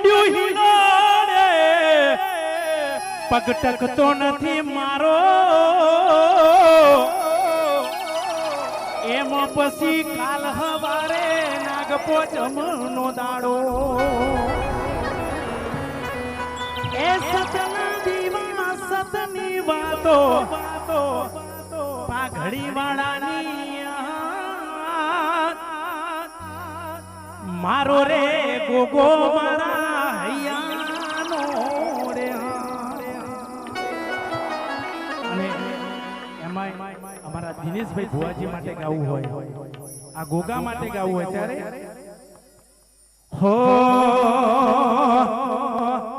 પડ્યું હિલોડે પગ ટકતો નથી મારો એમ પછી કાલ હવારે નાગપોચમનો દાડો એ સતના દીવા સતની વાતો પાઘડી વાળાની મારો રે ગોગો મારા હૈયાનો રે અને એમાં અમારા દિનેશભાઈ ભુવાજી માટે ગાવું હોય આ ગોગા માટે ગાવું હોય ત્યારે હો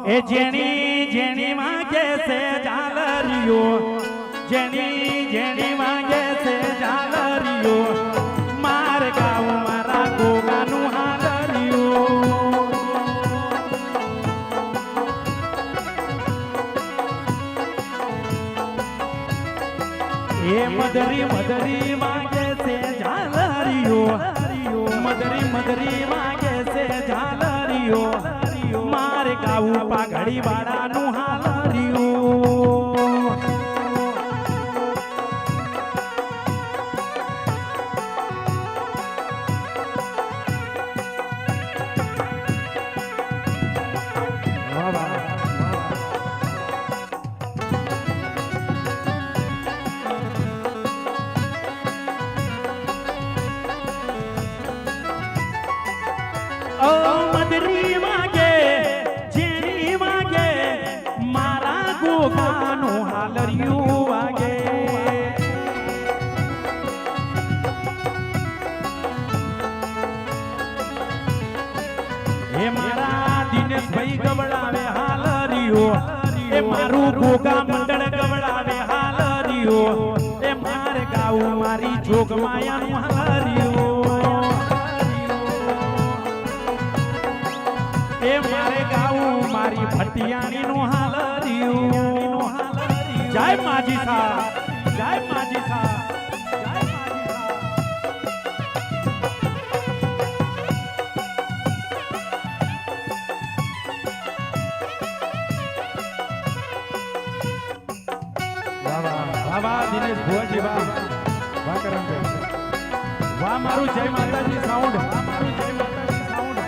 એ જેણી જેણી માંગે છે ઝાલરીઓ જેણી જેણી માંગે છે ઝાલરીઓ માર ગાવું મારા ગોગાનું હાલરીઓ એ મદરી મદરી માંગે છે ઝાલરીઓ મદરી મદરી માંગે છે ઝાલરીઓ મારે ગાવું પાઘડી વાળાનું હાલરીઓ મદરી વાગે જેણી વાગે મારા ગોગાનું હાલરિયું વાગે હે મારા દિનેશભાઈ ગવડાવે હાલરિયો એ મારું ગોગા મંડળ ગવડાવે હાલરિયો એ મારે ગાવું મારી જોગમાયાનું હાલરિયો એ મારે ગાવું મારી ભટિયાણીનું હાલરિયું જય માજી સા જય માજી સા જય માજી સા વાહ વાહ દિનેશ ભુવાજી વાહ વાહ કરમભાઈ વાહ મારું જય માતાજી સાઉન્ડ વાહ મારું જય માતાજી સાઉન્ડ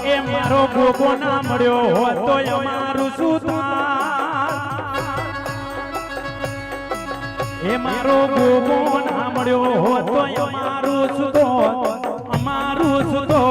એ મારો ગોગો ના મળ્યો હોત તો અમારું શું થાત એ મારો ગોગો ના મળ્યો હોત તો અમારું શું થાત અમારું શું થાત